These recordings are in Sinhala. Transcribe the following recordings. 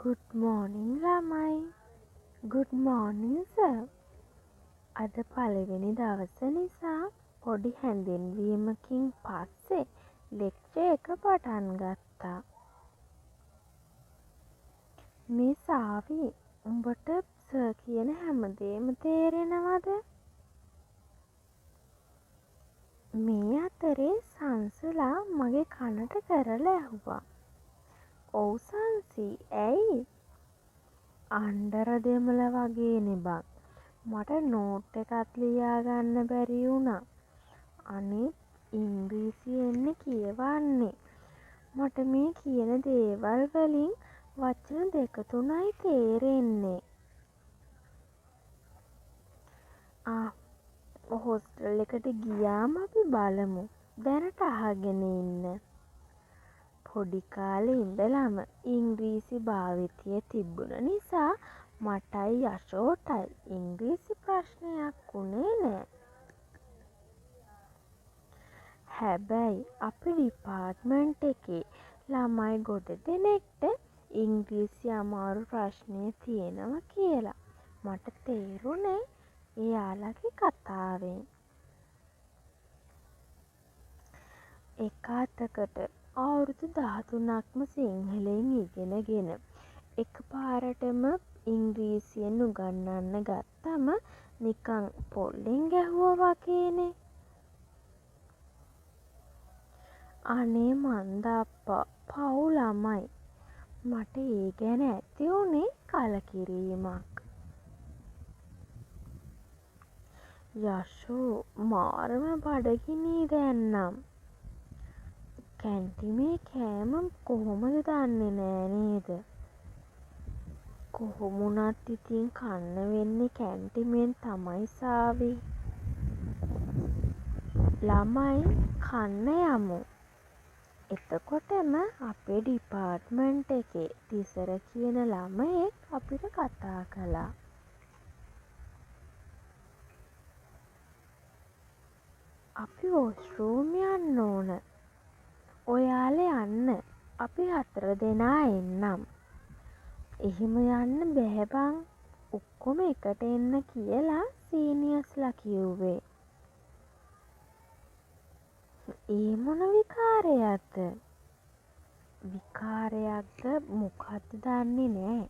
Good morning ළමයි. Good morning sir. අද පළවෙනි දවස නිසා පොඩි හැඳින්වීමකින් පස්සේ ලෙක්චර් එක පටන් ගත්තා. මිස් ආවි, උඹට සර් කියන හැමදේම තේරෙනවද? මේ අතරේ සංසුලා මගේ කනට කරලා ඇහුවා. ඔව් සංසි, ඇයි? අන්ඩර දෙමළ වගේනේ බං. මට නෝට් එකක් ලියා ගන්න බැරි වුණා. අනිත් ඉංග්‍රීසියෙන්නේ කියවන්නේ. මට මේ කියන දේවල් වලින් වචන දෙක තුනයි තේරෙන්නේ. හොස්ටල් එකට ගියාම අපි බලමු. දැනට අහගෙන ඉන්න. පොඩි කාලේ ඉඳලම ඉංග්‍රීසි භාවිතය තිබුණ නිසා මටයි යශෝටයි ඉංග්‍රීසි ප්‍රශ්නයක් වුණේ නෑ. හැබැයි අපි ඩිපාර්ට්මන්ට් එකේ ළමයි ගොඩ දෙනෙක්ට ඉංග්‍රීසි අමාරු ප්‍රශ්නය තියෙනවා කියලා මට තේරුණේ එයාලගේ කතාවෙන්. එක අතකට අවුරුදු 13ක්ම සිංහලෙන් ඉගෙනගෙන එක පාරටම ඉංග්‍රීසියෙන් උගන්නන්න ගත්තම නිකන් පොල්ලෙන් ගැහුවා වගේනේ. අනේ මන්ද අප්පා, පව් ළමයි. මට ඒ ගැන ඇති වුණේ කලකිරීමක්. යශෝ මාරම බඩගිනී දැන්නම්. කැන්ටිමේ කෑම කොහොමද දන්නේ නෑ නේද? කොහොමුණත් ඉතින් කන්න වෙන්නේ කැන්ටිමෙන් තමයි සාවි. ළමයි කන්න යමු. එතකොටම අපේ ඩිපාර්ට්මන්ට් එකේ තිසර කියන ළමයෙක් අපිට කතා කළා. අපි වොෂ්රූම් යන්න ඕන. ඔයාලා යන්න, අපි 4 දෙනා එන්නම්. එහෙම යන්න බැහැ බං. ඔක්කොම එකට එන්න කියලා සීනියර්ස්ලා කිව්වේ. ඒ මොන විකාරයක්ද? විකාරයක්ද මොකක්ද දන්නේ නෑ.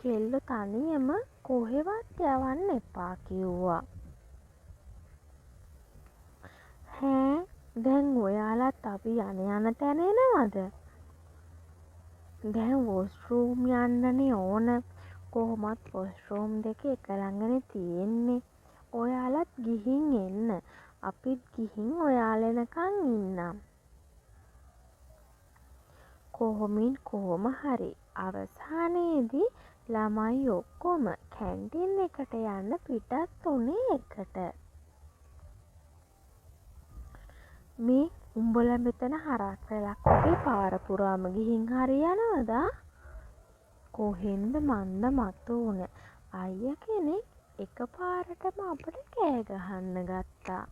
කෙල්ලෝ තනියම කොහෙවත් යවන්න එපා කිව්වා. හෑ, දැන් ඔයාලත් අපි යන තැන එනවද? දැන් වොෂ්රූම් යන්නනේ ඕන. කොහොමත් වොෂ්රූම් දෙක එක ළඟනේ තියෙන්නේ. ඔයාලත් ගිහින් එන්න. අපිත් ගිහින් ඔයාලා එනකන් ඉන්නම්. කොහොම හරි අවසානයේදී ළමයි ඔක්කොම කැන්ටින් එකට යන්න පිටත් උනේ එකට. මේ උඹලා මෙතන හරක් රැලක් වගේ පාර පුරාම ගිහින් හරියනවද? කොහෙන්ද මන්ද මතු වුණ අයියා කෙනෙක් එකපාරටම අපට කෑ ගහන්න ගත්තා.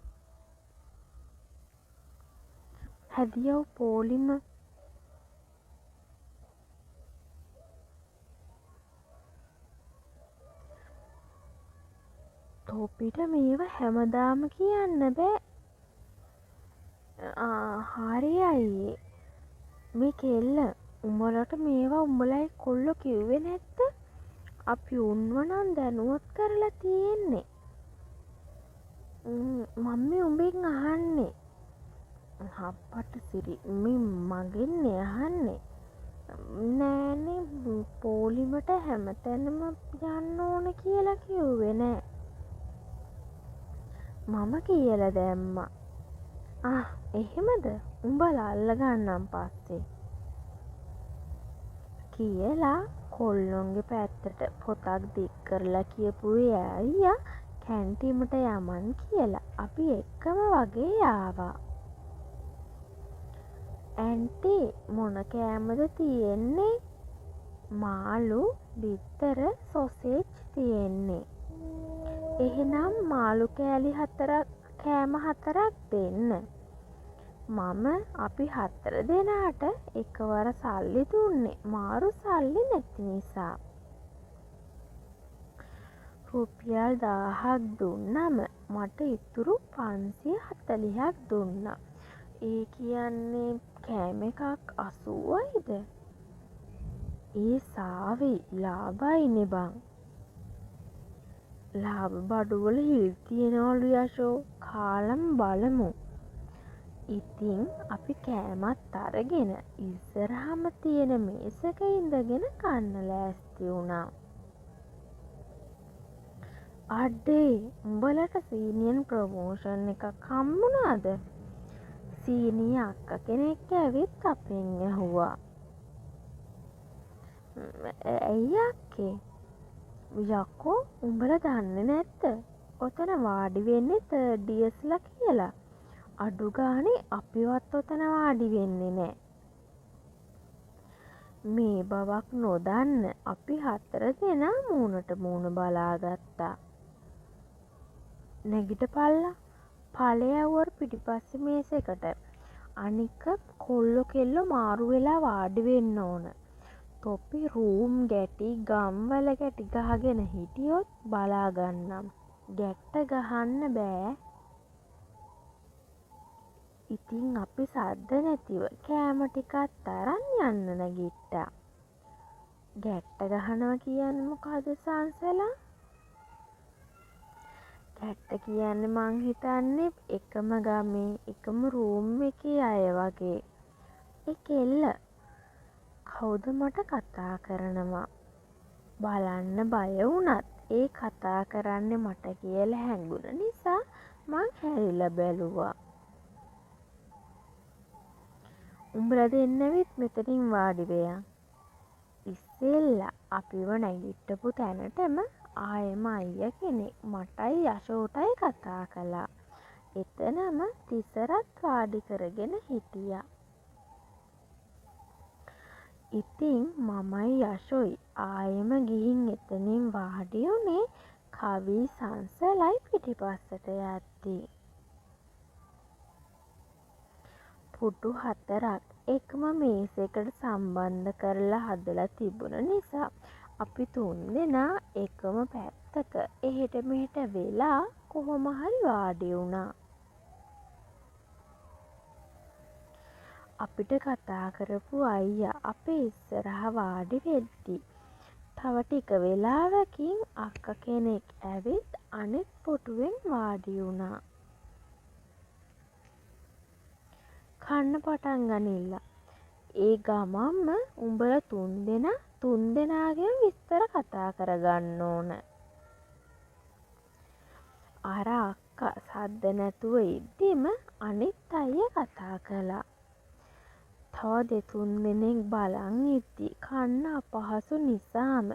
හැදියව් පොලිම. තොපිට මේව හැමදාම කියන්න බෑ. හරි අයියේ. මේ කෙල්ල උඹලට මේවා උඹලයි කොල්ලෝ කිව්වේ නැද්ද? අපි උන්ව නම් දැනුවත් කරලා තියෙන්නේ. මම උඹෙන් අහන්නේ. හප්පට සිරි මගෙන් අහන්නේ. නෑනේ, පොලිමට හැමතැනම යන්න ඕන කියලා කිව්වේ නෑ. මම කියලා දැම්මා. එහෙමද? උඹලා අල්ලගන්නම් පස්සේ කියලා කොල්ලොන්ගේ පැත්තට පොතක් දික් කරලා කියපු අයියා කැන්ටිමට යමන් කියලා අපි එක්කම වගේ ආවා. ඇන්ටි මොන කෑමද තියෙන්නේ? මාළු, බිත්තර, සොසේජ් තියෙන්නේ. එහෙනම් මාළු කෑලි 4ක් කෑම 4ක් දෙන්න. මම අපි 4 දෙනාට එකවර සල්ලි දුන්නේ මාරු සල්ලි නැති නිසා. රුපියල් 1000ක් දුන්නම මට ඉතුරු 540ක් දුන්නා. ඒ කියන්නේ කෑම එකක් 80යිද? ඒ සාවේ ලාභයිනේ බං. ලාභ බඩුවල හිල් තියනවලු යශෝ, කාලම් බලමු. ඉතින් අපි කෑමත් අරගෙන ඉස්සරහම තියෙන මේසක ඉඳගෙන කන්න ලෑස්ති වුණා. අඩේ උඹලට සීනියන් ප්‍රමෝෂන් එකක් හම්බුණාද? සීනිය අක්ක කෙනෙක් ඇවිත් අපෙන් ඇහුවා. ඇයි අක්කේ? යකෝ උඹල දන්නේ නැද්ද? ඔතන වාඩි වෙන්නේ තර්ඩ් ඉයර්ස්ලා කියලා. අඩු ගානේ අපිවත් ඔතන වාඩි වෙන්නේ නෑ. මේ බවක් නොදන්න අපි 4 දෙනා මූණට මූණ බලාගත්තා. නැගිටපල්ලා. ඵලයවුවර පිටිපස්සේ මේසෙකට. අනික කොල්ලෝ කෙල්ලෝ මාරු වෙලා වාඩි වෙන්න ඕන. තොපි රූම් ගැටි ගම්වල ගැටි ගහගෙන හිටියොත් බලාගන්නම්. ගැට්ට ගහන්න බෑ. ඉතින් අපි සද්ද නැතිව කෑම ටිකත් අරන් යන්න නැගිට්ටා. ගැට්ට ගහනවා කියන්නේ මොකද සංසලා? ගැට්ට කියන්නේ මං හිතන්නේ එකම ගමේ එකම රූම් එකේ අය වගේ. ඒ කෙල්ල කවුද මට කතා කරනවා? බලන්න බය වුණත් ඒ කතා කරන්නේ මට කියලා හැඟුණ නිසා මං හැරිලා බැලුවා. උඹලා දෙන්නවිත් මෙතනින් වාඩි වෙයන්. ඉස්සෙල්ලා අපිව නැගිට්ටපු තැනටම ආයෙම අයියා කෙනෙක් මටයි යශෝටයි කතා කළා. එතනම තිසරත් වාඩි කරගෙන හිටියා. ඉතින් මමයි යශෝයි ආයෙම ගිහින් එතනින් වාඩි වුණේ කවි සංසලයි පිටිපස්සට යද්දී. පුටු 4ක් එකම මේසෙකට සම්බන්ධ කරලා හදලා තිබුණ නිසා අපි 3 දෙනා එකම පැත්තක එහෙට මෙහෙට වෙලා කොහොම හරි වාඩි වුණා. අපිට කතා කරපු අයියා අපේ ඉස්සරහ වාඩි වෙද්දි තව ටික වෙලාවකින් අක්ක කෙනෙක් ඇවිත් අනෙක් පුටුවෙන් වාඩි වුණා. කන්න පටන් ගනිල්ලා. ඒ ගමම්ම උඹලා 3 දෙනාගේම විස්තර කතා කරගන්න ඕන. අර අක්කා සද්ද නැතුව ඉද්දිම අනිත් අයියා කතා කළා. තව 2-3 දෙනෙක් බලන් ඉද්දි කන්න අපහසු නිසාම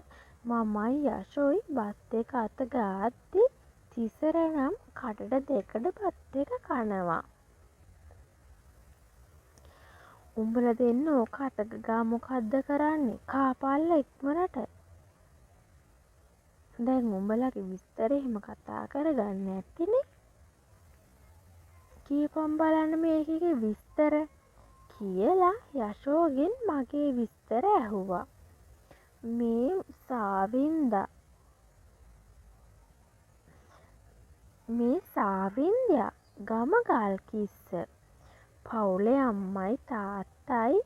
මමයි යශෝයි බත් එක අත ගාද්දි තිසර නම් කටට දෙකට බත් එක කනවා. උඹලා දෙන්න ඕක අතක ගා මොකද්ද කරන්නේ? කාපල්ලා ඉක්මනට. දැන් උඹලගේ විස්තර එහෙම කතා කරගන්න නැතිනේ. කීපම් බලන්න මේකේ විස්තර කියලා යශෝගෙන් මගේ විස්තර ඇහුවා. මේ සාවින්දයා ගම ගල්කිස්ස. පවුලේ අම්මයි තාත්තයි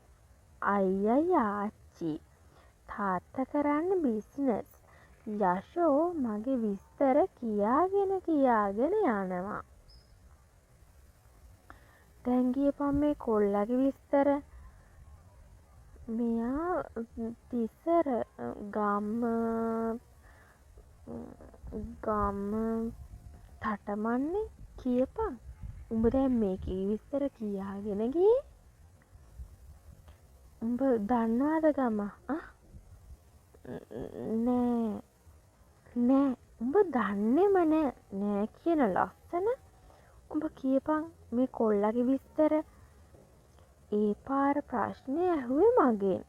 අයියයි ආච්චි. තාත්තා කරන්න බිස්නස්. යශෝ මගේ විස්තර කියාගෙන යනවා. දැන් ගියපම් මේ කොල්ලගේ විස්තර. මෙයා තිසර ගම තටමන්නේ කියපන්. උඹ දැන් මේකේ විස්තර කියාගෙන ගියේ? උඹ දන්නවද ගම? නෑ උඹ දන්නේම නෑ කියන ලස්සන. උඹ කියපන් මේ කොල්ලගේ විස්තර. ඒ පාර ප්‍රශ්නය ඇහුවේ මගෙන්.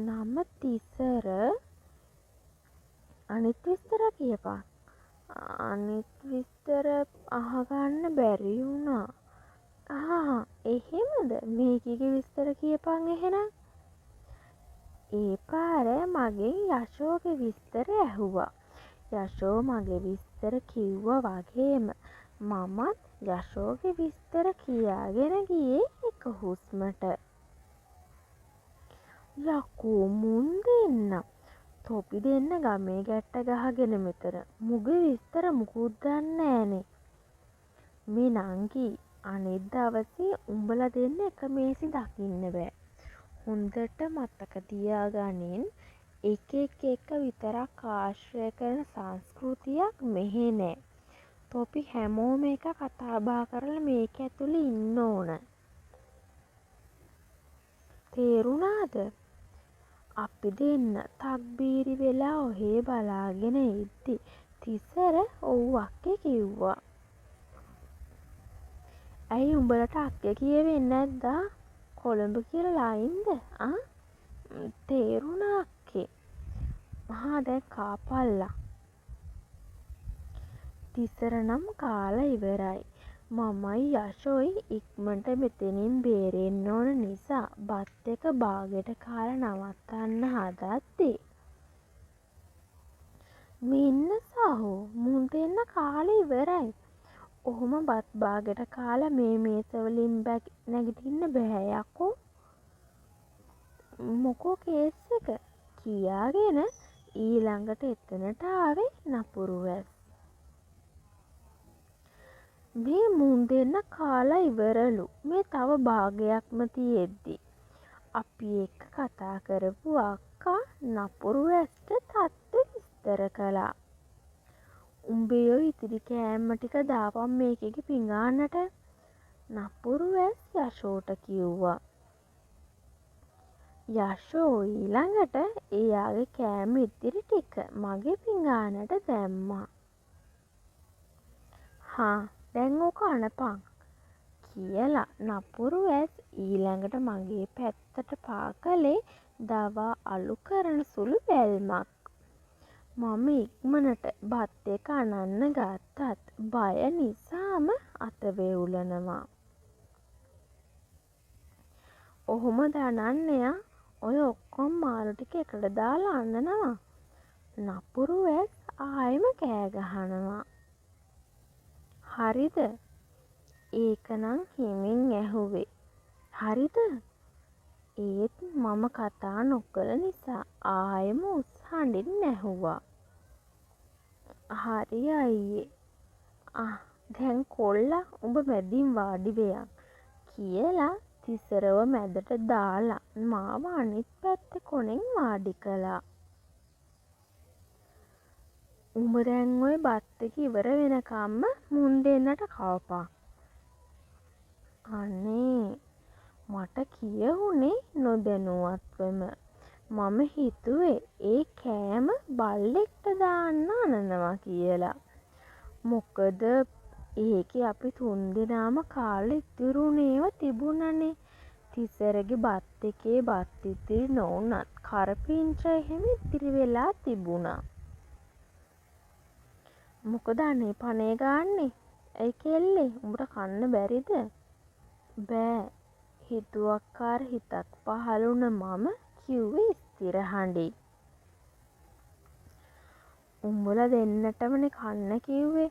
නම තිසර. අනිත් විස්තර කියපන්. අනිත් විස්තර අහගන්න බැරි වුණා. එහෙමද? මේකේ විස්තර කියපන් එහෙනම්. ඒ පාර මගෙන් යශෝගේ විස්තර ඇහුවා. යශෝ මගේ විස්තර කිව්වා වගේම මමත් යශෝගේ විස්තර කියාගෙන ගියේ එක හුස්මට. යකෝ මුන් දෙන්න. තොපි දෙන්න ගමේ ගැට්ට ගහගෙන මෙතන. මුගේ විස්තර මුකුත් දන්නේ නෑනේ. මේ නංගි අනිත් දවසේ උඹලා දෙන්න එක මේසෙ දකින්න බෑ. හොඳට මතක තියාගනින් එක විතරක් ආශ්‍රය කරන සංස්කෘතියක් මෙහෙ නෑ. තොපි හැමෝම එක කතා බහ කරලා මේක ඇතුලේ ඉන්න ඕන. තේරුණාද? අපි දෙන්න තක්බීරි වෙලා ඔහේ බලාගෙන ඉද්දි තිසර ඔව් අක්කේ කිව්වා. ඇයි උඹලට අක්කේ කියෙවෙන්නේ නැද්දා? කොළඹ කියලා ලයින්ද? තේරුණා අක්කේ. දැන් කාපල්ලා. තිසර නම් කාලා ඉවරයි. මමයි යශෝයි ඉක්මනට මෙතනින් බේරෙන්න ඕන නිසා බත් එක බාගෙට කාලා නවත්තන්න හදද්දී මෙන්න සහෝ මුන් දෙන්න කාලා ඉවරයි. ඔහොම බත් බාගෙට කාලා මේ මේස වලින් නැගිටින්න බෑ යකෝ. මොකෝ කේස් එක කියාගෙන ඊළඟට එතනට ආවේ නපුරු වැස්. මේ මුන් දෙන්න කාලා ඉවරලු. මේ තව භාගයක්ම තියෙද්දි අපි එක්ක කතා කරපු අක්කා නපුරු වැස්ට තත්ත්වෙ විස්තර කළා. උඹේ ඔය ඉතිරි කෑම ටික දාපන් මේකෙ පිඟානට. නපුරු වැස් යශෝට කිව්වා. යශෝ ඊළඟට එයාගේ කෑම ඉතිරි ටික මගේ පිඟානට දැම්මා. දැන් ඕක අනපන් කියලා නපුරු වැස් ඊළඟට මගේ පැත්තට පා කළේ දවා අලු කරන සුළු බැල්මක්. මම ඉක්මනට බත් එක අනන්න ගත්තත් බය නිසාම අත වෙවුලනවා. ඔහොම දනන්නයා ඔය ඔක්කොම මාළු ටික එකට දාලා අන්නනවා. නපුරු වැස් ආයෙම කෑ ගහනවා. හරිද? ඒකනම් හිමින් ඇහුවේ. හරිද? ඒත් මම කතා නොකළ නිසා ආයෙම උස් හඬින් ඇහුවා. හරි අයියේ. දැන් කොල්ලා උඹ මැදින් වාඩි වෙයන් කියලා තිසරව මැදට දාලා මාව අනිත් පැත්තේ කොනෙන් වාඩි කළා. උඹ දැන් ඔය බත් එක ඉවර වෙනකම්ම මුන් දෙන්නට කවපන්. අනේ මට කියවුනේ නොදැනුවත්වම. මම හිතුවේ ඒ කෑම බල්ලෙක්ට දාන්න අනනවා කියලා. මොකද ඒකේ අපි තුන්දෙනාම කාලා ඉතුරුනේව තිබුණනේ. තිසරගේ බත් එකේ බත් ඉතිරි නොවුනත් කරපිංචා එහෙම ඉතිරි වෙලා තිබුණා. මොකද අනේ පනේ ගාන්නේ? ඇයි කෙල්ලේ උඹට කන්න බැරිද? බෑ. හිතුවක්කාර හිතක් පහළුණ මම කිව්වේ ස්ථිර හඬින්. උඹලා දෙන්නටමනේ කන්න කිව්වේ.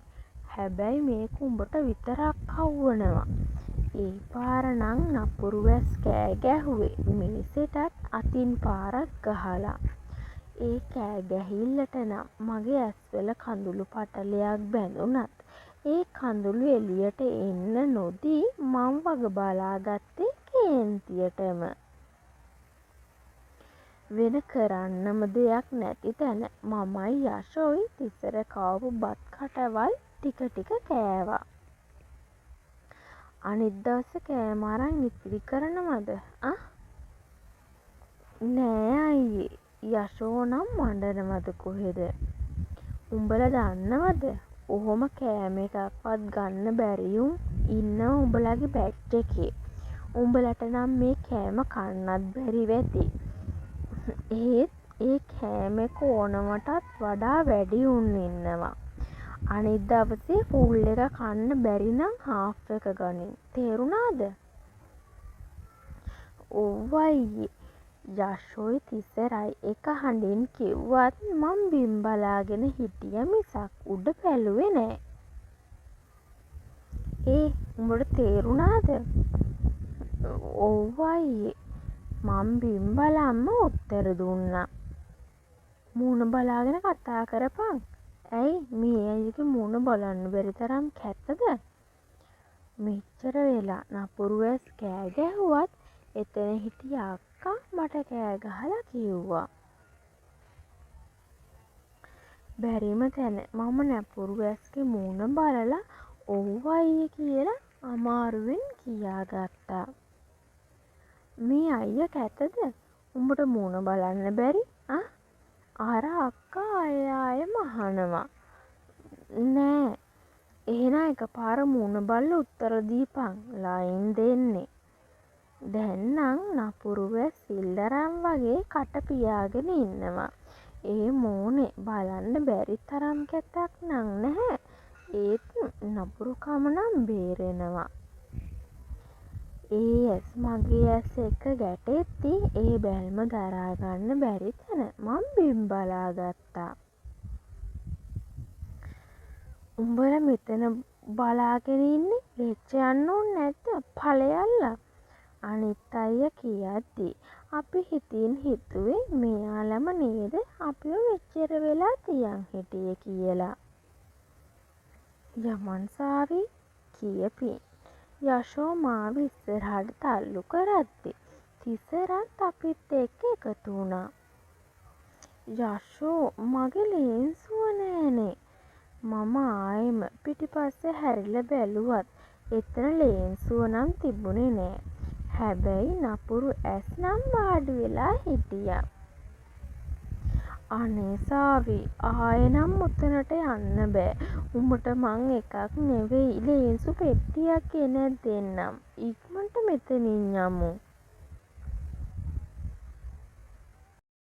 හැබැයි මේක උඹට විතරක් කව්වනවා. ඒ පාර නම් නපුරු වැස් කෑ ගැහුවේ මේසෙටත් අතින් පාරක් ගහලා. ඒ කෑ ගැහිල්ලට නම් මගේ ඇස්වල කඳුළු පටලයක් බැඳුනත් ඒ කඳුළු එළියට එන්න නොදී මං වග බලාගත්තේ කේන්තියටම. වෙන කරන්නම දෙයක් නැති තැන මමයි යශෝයි තිසර කවපු බත් කටවල් ටික ටික කෑවා. අනිත් දවසේ කෑම අරන් ඉතිරි කරනවද? නෑ අයියේ. යශෝ නම් මඬනවද කොහෙද? උඹලා දන්නවද? ඔහොම කෑම එකක්වත් ගන්න බැරියුම් ඉන්නව උඹලගේ බැච් එකේ. උඹලට නම් මේ කෑම කන්නත් බැරි වෙති. ඒත් ඒ කෑම එක ඕනමටත් වඩා වැඩි උන් ඉන්නවා. අනිත් දවසේ ෆුල් එක කන්න බැරි නම් හාෆ් එක ගනින්. තේරුණාද? ඔව් අයියේ. යශෝයි තිසරයි එක හඬින් කිව්වත් මං බිම් බලාගෙන හිටිය මිසක් උඩ බැලුවේ නෑ. උඹට තේරුණාද? ඔව් අයියේ. මං බිම් බලන්ම උත්තර දුන්නා. මූණ බලාගෙන කතා කරපන්. ඇයි මේ අයියගේ මූණ බලන්න බැරි තරම් කැතද? මෙච්චර වෙලා නපුරු ඇස් කෑ ගැහුවත් එතන හිටිය අක්කා මට කෑ ගහලා කිව්වා. බැරිම තැන මම නපුරු ඇස්ගේ මූණ බලලා ඔව් අයියේ කියලා අමාරුවෙන් කියාගත්තා. මේ අයියා කැතද? උඹට මූණ බලන්න බැරි? අර අක්කා ආයෙම අහනවා. නෑ. එහෙනම් එකපාර මූණ බලලා උත්තර දීපන්. ලයින් දෙන්නේ. දැන් නම් නපුරු ඇස් සිල්ලරන් වගේ කට පියාගෙන ඉන්නවා. ඒ මූණේ බලන්න බැරි තරම් කැතක් නම් නැහැ. ඒත් නපුරුකම නම් බේරෙනවා. ඒ ඇස් මගේ ඇස් එක්ක ගැටෙද්දි ඒ බැල්ම දරා ගන්න බැරි තැන මං බිම් බලාගත්තා. උඹලා මෙතන බලාගෙන ඉන්නේ වෙච්ච යන්න ඕනේ නැද්ද? ඵලයල්ලා. අනිත් අයියා කියද්දි අපි හිතින් හිතුවේ මෙයාලම නේද අපිව මෙච්චර වෙලා තියන් හිටියේ කියලා. යමන්සාවි කියපින්. යශෝ මාව ඉස්සරහට තල්ලු කරද්දි තිසරත් අපිත් එක්ක එකතු වුණා. යශෝ මගේ ලේන්සුව නෑනේ. මම ආයෙම පිටිපස්සේ හැරිලා බැලුවත් එතන ලේන්සුව නම් තිබුණේ නෑ. හැබැයි නපුරු ඇස් නම් වාඩි වෙලා හිටියා. අනේ සාවි ආයෙනම් උතනට යන්න බෑ. උඹට මං එකක් නෙවෙයි ලේන්සු පෙට්ටියක් ගෙන දෙන්නම්. ඉක්මනට මෙතනින් යමු.